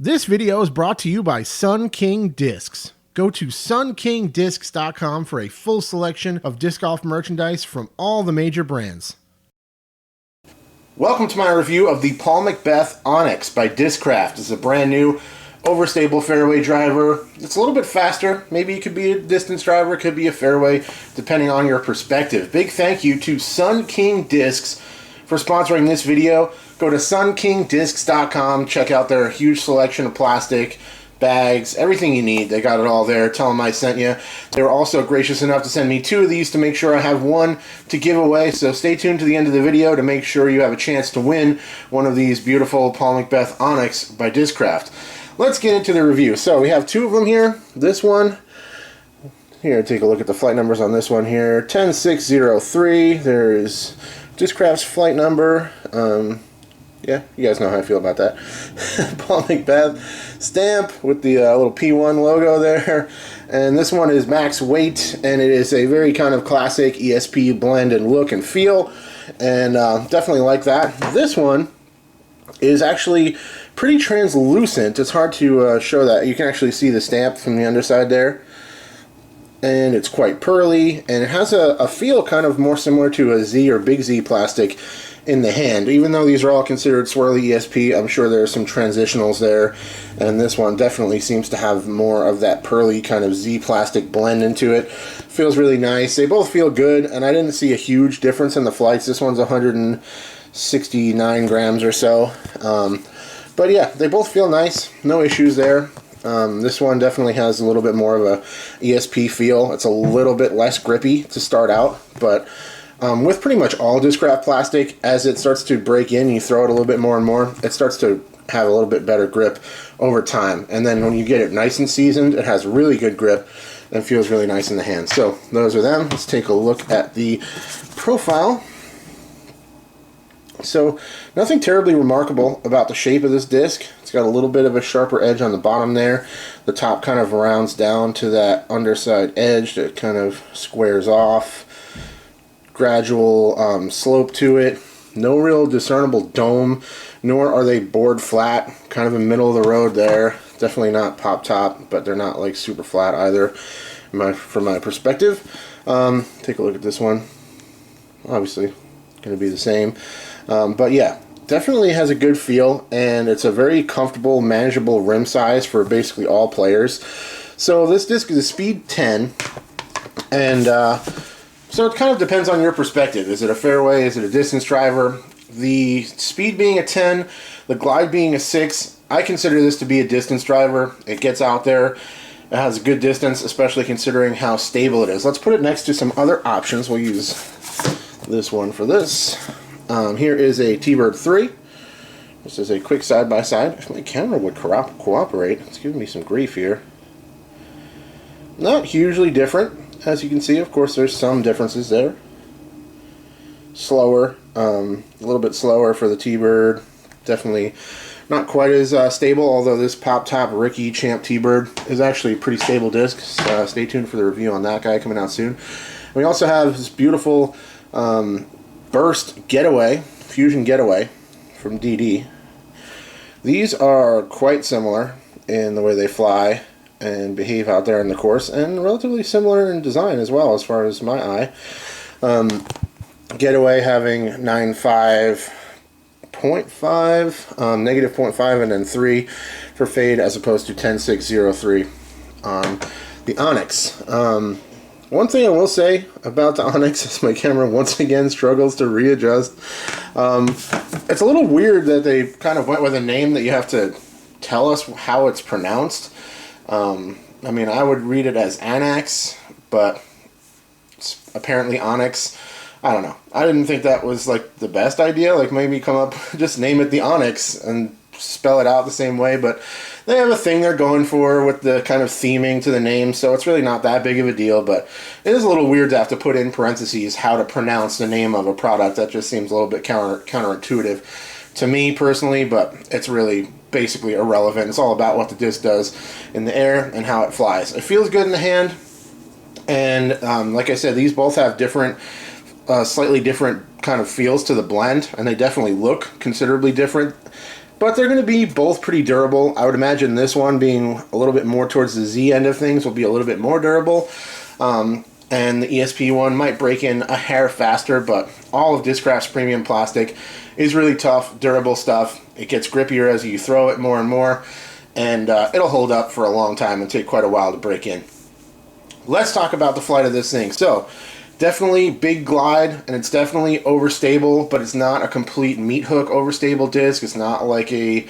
This video is brought to you by Sun King Discs. Go to sunkingdiscs.com for a full selection of disc golf merchandise from all the major brands. Welcome to my review of the Paul Mcbeth Anax by Discraft. It's a brand new overstable fairway driver. It's a little bit faster. Maybe it could be a distance driver, it could be a fairway, depending on your perspective. Big thank you to Sun King Discs for sponsoring this video. Go to sunkingdiscs.com, check out their huge selection of plastic, bags, everything you need. They got it all there. Tell them I sent you. They were also gracious enough to send me 2 of these to make sure I have one to give away. So stay tuned to the end of the video to make sure you have a chance to win one of these beautiful Paul Mcbeth Anax by Discraft. Let's get into the review. So we have 2 of them here. This one, here, take a look at the flight numbers on this one here. 10603. There's Discraft's flight number. Yeah, you guys know how I feel about that. Paul Mcbeth stamp with the little P1 logo there. And this one is max weight, and it is a very kind of classic ESP blend and look and feel. And definitely like that. This one is actually pretty translucent. It's hard to show that. You can actually see the stamp from the underside there. And it's quite pearly, and it has a feel kind of more similar to a Z or Big Z plastic in the hand. Even though these are all considered swirly ESP, I'm sure there are some transitionals there, and this one definitely seems to have more of that pearly kind of Z plastic blend into it. Feels really nice. They both feel good, and I didn't see a huge difference in the flights. This one's 169 grams or so. But yeah, they both feel nice. No issues there. This one definitely has a little bit more of a ESP feel. It's a little bit less grippy to start out, but with pretty much all Discraft plastic, as it starts to break in, you throw it a little bit more and more, it starts to have a little bit better grip over time. And then when you get it nice and seasoned, it has really good grip and feels really nice in the hand. So those are them. Let's take a look at the profile. So nothing terribly remarkable about the shape of this disc. It's got a little bit of a sharper edge on the bottom there. The top kind of rounds down to that underside edge that kind of squares off. Gradual slope to it. No real discernible dome, nor are they bored flat. Kind of in the middle of the road there. Definitely not pop top, but they're not like super flat either from my perspective. Take a look at this one. Obviously going to be the same. But yeah, definitely has a good feel, and it's a very comfortable, manageable rim size for basically all players. So this disc is a speed 10, and so it kind of depends on your perspective. Is it a fairway? Is it a distance driver? The speed being a 10, the glide being a 6, I consider this to be a distance driver. It gets out there. It has a good distance, especially considering how stable it is. Let's put it next to some other options. We'll use this one for this. Here is a T-Bird 3. This is a quick side-by-side. If my camera would cooperate, it's giving me some grief here. Not hugely different. As you can see, of course, there's some differences there. Slower, a little bit slower for the T-Bird. Definitely not quite as stable, although this pop-top Ricky Champ T-Bird is actually a pretty stable disc. So, stay tuned for the review on that guy coming out soon. We also have this beautiful Burst Getaway, Fusion Getaway from DD. These are quite similar in the way they fly and behave out there in the course, and relatively similar in design as well, as far as my eye. Getaway having 9.5.5, negative 0.5, and then 3 for fade, as opposed to 10.603 on the Anax. One thing I will say about the Anax is my camera once again struggles to readjust. It's a little weird that they kind of went with a name that you have to tell us how it's pronounced. I mean, I would read it as Anax, but it's apparently Anax. I don't know. I didn't think that was like the best idea. Like maybe come up, just name it the Anax and spell it out the same way, but they have a thing they're going for with the kind of theming to the name, so it's really not that big of a deal, but it is a little weird to have to put in parentheses how to pronounce the name of a product. That just seems a little bit counterintuitive to me personally, but it's really basically irrelevant. It's all about what the disc does in the air and how it flies. It feels good in the hand, and like I said, these both have different, slightly different kind of feels to the blend, and they definitely look considerably different. but they're going to be both pretty durable. I would imagine this one being a little bit more towards the Z end of things will be a little bit more durable. And the ESP one might break in a hair faster, but all of Discraft's premium plastic is really tough, durable stuff. It gets grippier as you throw it more and more, and it'll hold up for a long time and take quite a while to break in. Let's talk about the flight of this thing. So, definitely big glide, and it's definitely overstable, but it's not a complete meat hook overstable disc. It's not like a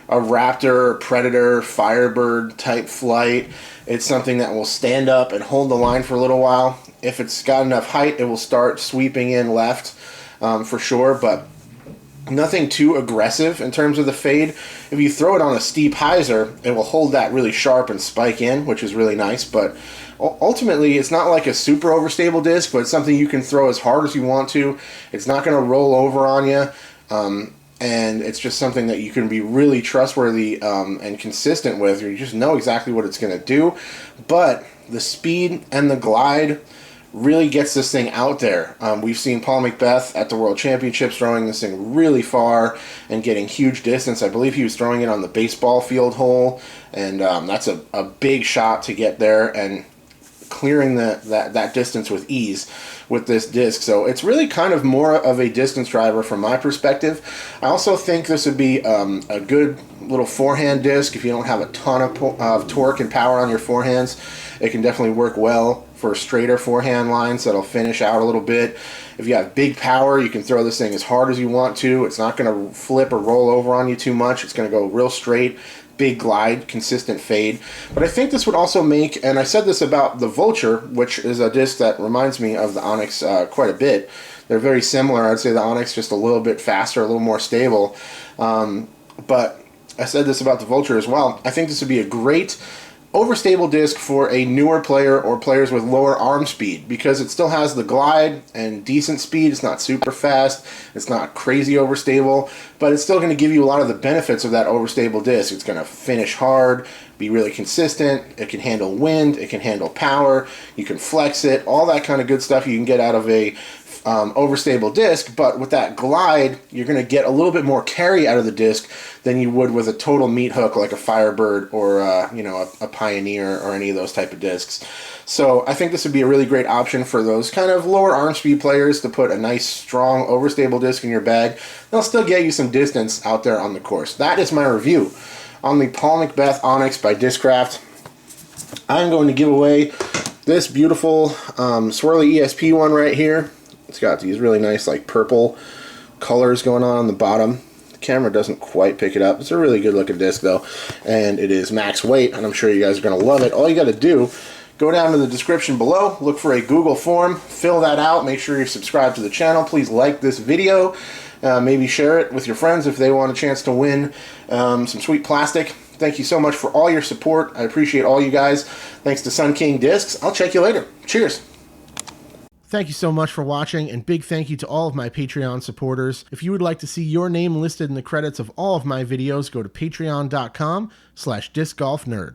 Raptor, Predator, Firebird type flight. It's something that will stand up and hold the line for a little while. If it's got enough height, it will start sweeping in left for sure, but nothing too aggressive in terms of the fade. If you throw it on a steep hyzer, it will hold that really sharp and spike in, which is really nice, but ultimately it's not like a super overstable disc, but it's something you can throw as hard as you want to. It's not going to roll over on you. And it's just something that you can be really trustworthy and consistent with. You just know exactly what it's going to do. But the speed and the glide really gets this thing out there. We've seen Paul Mcbeth at the World Championships throwing this thing really far and getting huge distance. I believe he was throwing it on the baseball field hole, and that's a big shot to get there and clearing that distance with ease with this disc. So it's really kind of more of a distance driver from my perspective. I also think this would be a good little forehand disc. If you don't have a ton of torque and power on your forehands, it can definitely work well for straighter forehand lines that'll finish out a little bit. If you have big power, you can throw this thing as hard as you want to. It's not going to flip or roll over on you too much. It's going to go real straight, big glide, consistent fade. But I think this would also make, and I said this about the Vulture, which is a disc that reminds me of the Anax quite a bit. They're very similar. I'd say the Anax just a little bit faster, a little more stable. But I said this about the Vulture as well. I think this would be a great overstable disc for a newer player or players with lower arm speed, because it still has the glide and decent speed. It's not super fast, it's not crazy overstable, but it's still going to give you a lot of the benefits of that overstable disc. It's going to finish hard, be really consistent, it can handle wind, it can handle power, you can flex it, all that kind of good stuff you can get out of a overstable disc. But with that glide, you're going to get a little bit more carry out of the disc than you would with a total meat hook like a Firebird or a Pioneer or any of those type of discs. So I think this would be a really great option for those kind of lower arm speed players to put a nice strong overstable disc in your bag. They'll still get you some distance out there on the course. That is my review on the Paul Mcbeth Anax by Discraft. I'm going to give away this beautiful swirly ESP one right here. It's got these really nice like purple colors going on the bottom. The camera doesn't quite pick it up. It's a really good looking disc though, and it is max weight, and I'm sure you guys are going to love it. All you got to do, go down to the description below, look for a Google form, fill that out, make sure you're subscribed to the channel. Please like this video, maybe share it with your friends if they want a chance to win some sweet plastic. Thank you so much for all your support. I appreciate all you guys. Thanks to Sun King Discs. I'll check you later. Cheers. Thank you so much for watching, and big thank you to all of my Patreon supporters. If you would like to see your name listed in the credits of all of my videos, go to patreon.com/discgolfnerd.